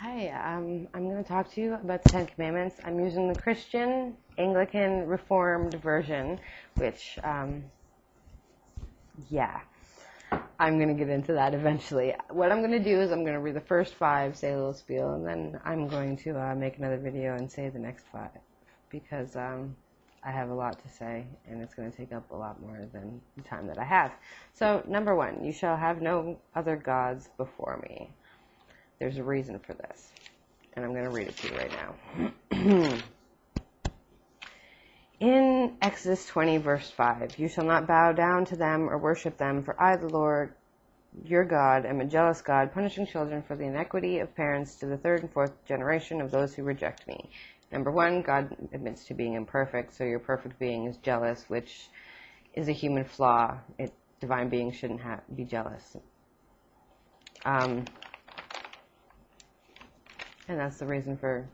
Hi, I'm going to talk to you about the Ten Commandments. I'm using the Christian, Anglican, Reformed version, which, yeah, I'm going to get into that eventually. What I'm going to do is I'm going to read the first five, say a little spiel, and then I'm going to make another video and say the next five, because I have a lot to say, and it's going to take up a lot more than the time that I have. So, number one, you shall have no other gods before me. There's a reason for this, and I'm going to read it to you right now. In Exodus 20, verse 5, you shall not bow down to them or worship them, for I, the Lord, your God, am a jealous God, punishing children for the iniquity of parents to the third and fourth generation of those who reject me. Number one, God admits to being imperfect, so your perfect being is jealous, which is a human flaw. Divine beings shouldn't be jealous. And that's the reason for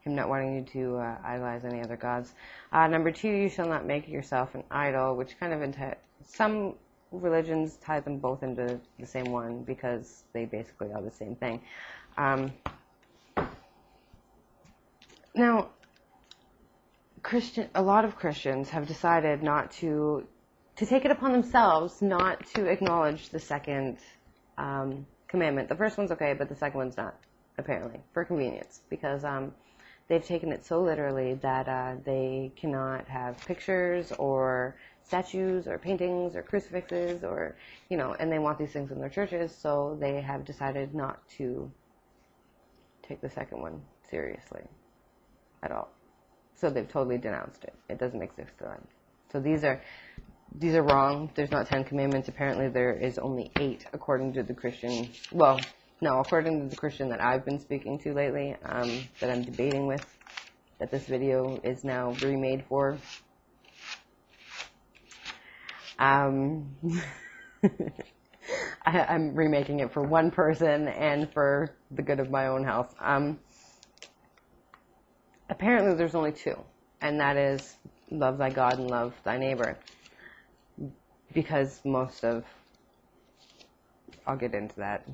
him not wanting you to idolize any other gods. Number two, you shall not make yourself an idol, which kind of some religions tie them both into the same one because they basically are the same thing. Now, a lot of Christians have decided not to take it upon themselves not to acknowledge the second commandment. The first one's okay, but the second one's not, apparently, for convenience, because they've taken it so literally that they cannot have pictures or statues or paintings or crucifixes or, and they want these things in their churches, so they have decided not to take the second one seriously at all. So they've totally denounced it. It doesn't exist to them. So these are wrong. There's not 10 commandments. Apparently there is only 8 according to the Christian. Well, no, according to the Christian that I've been speaking to lately, that I'm debating with, that this video is now remade for. I'm remaking it for one person and for the good of my own health. Apparently there's only 2, and that is love thy God and love thy neighbor. Because I'll get into that.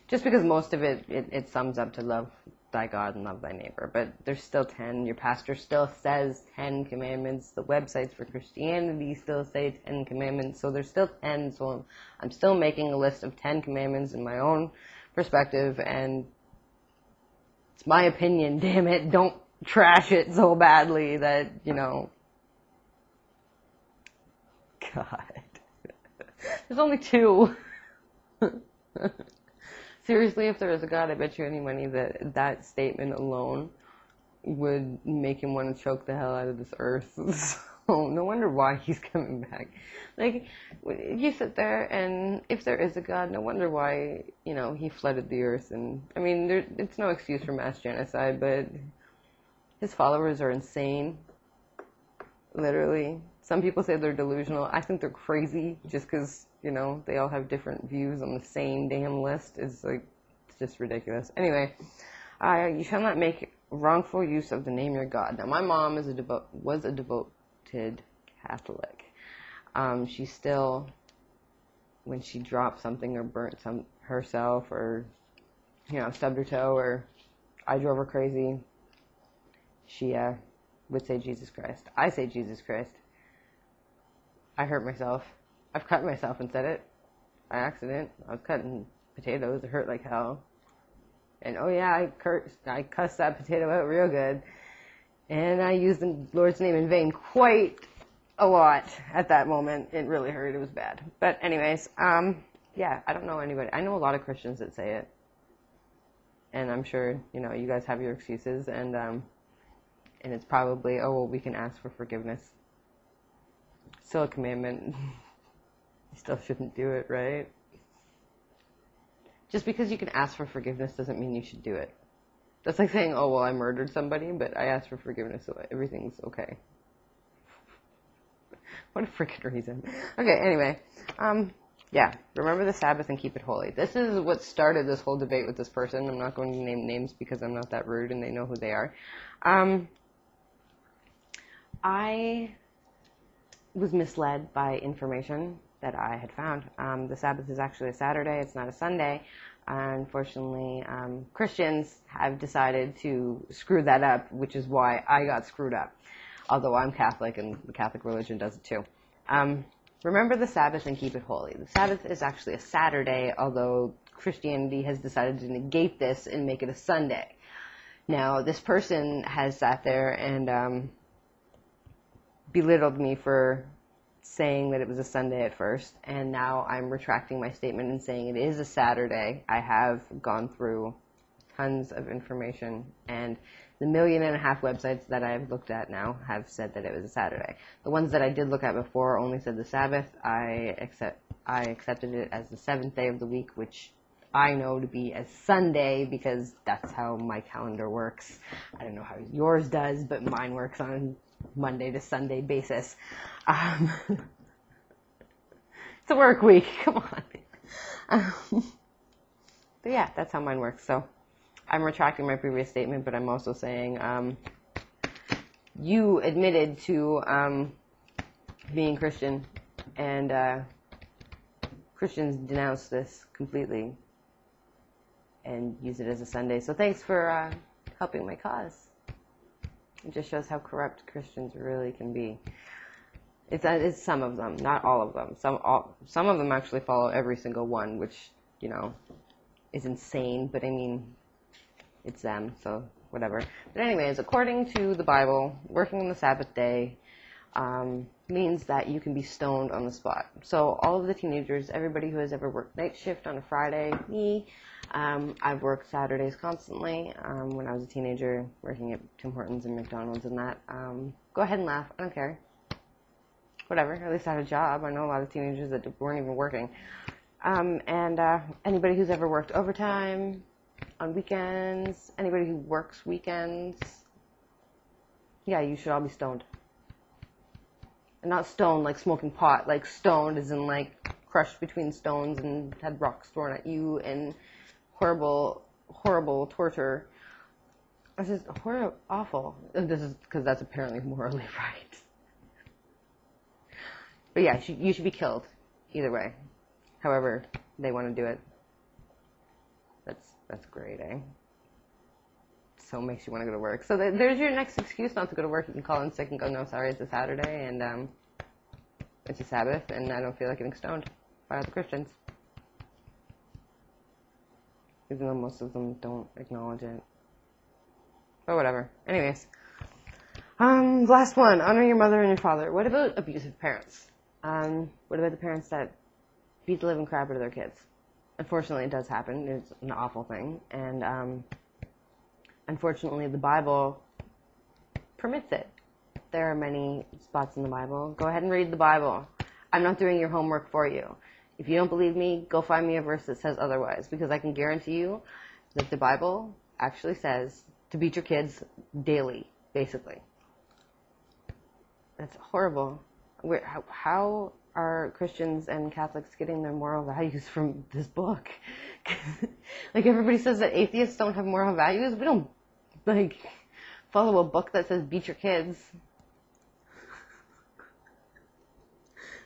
Just because most of it sums up to love thy God and love thy neighbor. But there's still 10. Your pastor still says 10 commandments. The websites for Christianity still say 10 commandments. So there's still 10. So I'm still making a list of 10 commandments in my own perspective. And it's my opinion, damn it. Don't trash it so badly that, God. There's only 2. Seriously, if there is a God, I bet you any money that statement alone would make him want to choke the hell out of this earth. So no wonder why he's coming back. Like, you sit there, and if there is a God, no wonder why, he flooded the earth. And, I mean, it's no excuse for mass genocide, but his followers are insane. Literally. Some people say they're delusional. I think they're crazy just because, they all have different views on the same damn list. It's just ridiculous. Anyway, you shall not make wrongful use of the name of your God. Now, my mom was a devoted Catholic. She still, when she dropped something or burnt herself or, stubbed her toe or I drove her crazy, she would say Jesus Christ. I say Jesus Christ. I hurt myself. I've cut myself and said it by accident. I was cutting potatoes. It hurt like hell. And oh yeah, I cussed that potato out real good. And I used the Lord's name in vain quite a lot at that moment. It really hurt. It was bad. But anyways, yeah, I don't know anybody. I know a lot of Christians that say it. And I'm sure, you guys have your excuses. And it's probably, oh, well, we can ask for forgiveness. Still a commandment. You still shouldn't do it, right? Just because you can ask for forgiveness doesn't mean you should do it. That's like saying, oh, well, I murdered somebody, but I asked for forgiveness, so everything's okay. What a freaking reason. Okay, anyway. Yeah, remember the Sabbath and keep it holy. This is what started this whole debate with this person. I'm not going to name names because I'm not that rude and they know who they are. I was misled by information that I had found. The Sabbath is actually a Saturday. It's not a Sunday. Unfortunately, Christians have decided to screw that up, which is why I got screwed up. Although I'm Catholic and the Catholic religion does it too. Remember the Sabbath and keep it holy. The Sabbath is actually a Saturday, although Christianity has decided to negate this and make it a Sunday. Now, this person has sat there and belittled me for saying that it was a Sunday at first, and now I'm retracting my statement and saying it is a Saturday. I have gone through tons of information, and the 1.5 million websites that I've looked at now have said that it was a Saturday. The ones that I did look at before only said the Sabbath. I accepted it as the 7th day of the week, which I know to be a Sunday because that's how my calendar works. I don't know how yours does, but mine works on Monday to Sunday basis. It's a work week. Come on. But yeah, that's how mine works. So I'm retracting my previous statement, but I'm also saying you admitted to being Christian, and Christians denounce this completely and use it as a Sunday. So thanks for helping my cause. It just shows how corrupt Christians really can be. It's some of them, not all of them. Some of them actually follow every single one, which, you know, is insane. But I mean, it's them, so whatever. But anyways, according to the Bible, working on the Sabbath day means that you can be stoned on the spot. So all of the teenagers, everybody who has ever worked night shift on a Friday, me, I've worked Saturdays constantly when I was a teenager, working at Tim Hortons and McDonald's and that. Go ahead and laugh. I don't care. Whatever. At least I had a job. I know a lot of teenagers that weren't even working. And anybody who's ever worked overtime on weekends, anybody who works weekends, yeah, you should all be stoned. And not stoned like smoking pot, like stoned as in like crushed between stones and had rocks thrown at you and horrible, horrible torture. This is awful. This is because that's apparently morally right. But yeah, you should be killed either way. However they want to do it. That's great, eh? So it makes you want to go to work. So there's your next excuse not to go to work. You can call in sick and go, no, sorry, it's a Saturday, and it's a Sabbath, and I don't feel like getting stoned by other Christians. Even though most of them don't acknowledge it. But whatever. Anyways. Last one. Honor your mother and your father. What about abusive parents? What about the parents that beat the living crap out of their kids? Unfortunately, it does happen. It's an awful thing. And unfortunately, the Bible permits it. There are many spots in the Bible. Go ahead and read the Bible. I'm not doing your homework for you. If you don't believe me, go find me a verse that says otherwise, because I can guarantee you that the Bible actually says to beat your kids daily, basically. That's horrible. How are Christians and Catholics getting their moral values from this book? Like, everybody says that atheists don't have moral values. We don't, like, follow a book that says beat your kids.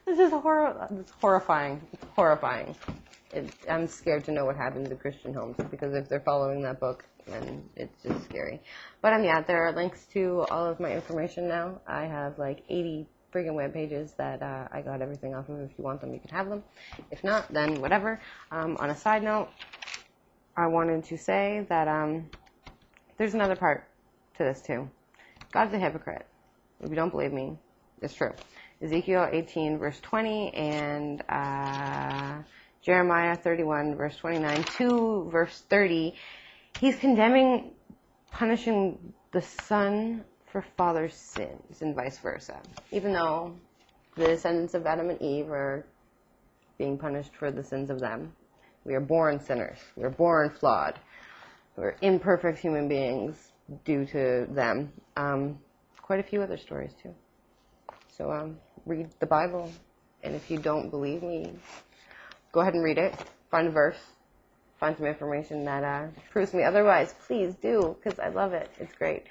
This is it's horrifying. It's horrifying. I'm scared to know what happens in Christian homes, because if they're following that book, then it's just scary. But yeah, there are links to all of my information now. I have like 80 friggin' web pages that I got everything off of. If you want them, you can have them. If not, then whatever. On a side note, I wanted to say that there's another part to this too. God's a hypocrite. If you don't believe me, it's true. Ezekiel 18 verse 20 and Jeremiah 31 verse 29 to verse 30, he's condemning punishing the son for father's sins and vice versa. Even though the descendants of Adam and Eve are being punished for the sins of them. We are born sinners. We are born flawed. We're imperfect human beings due to them. Quite a few other stories too. So read the Bible, and if you don't believe me, go ahead and read it. Find a verse. Find some information that proves me otherwise. Please do, because I love it. It's great.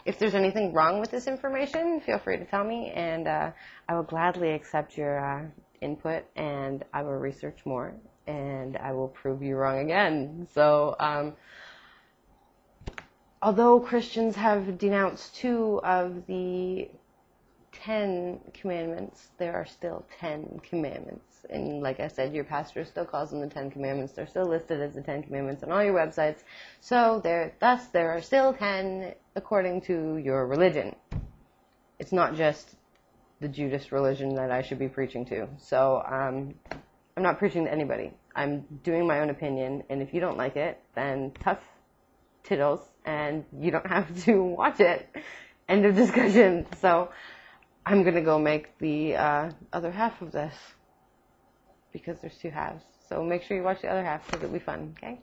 if there's anything wrong with this information, feel free to tell me, and I will gladly accept your input, and I will research more, and I will prove you wrong again. So, although Christians have denounced 2 of the 10 commandments, there are still 10 commandments. And like I said, your pastor still calls them the 10 commandments. They're still listed as the 10 commandments on all your websites. So there are still 10 according to your religion. It's not just the Judas religion that I should be preaching to. So I'm not preaching to anybody. I'm doing my own opinion. And if you don't like it, then tough tittles, and you don't have to watch it. End of discussion. So I'm going to go make the other half of this, because there's 2 halves. So make sure you watch the other half, because it'll be fun, okay?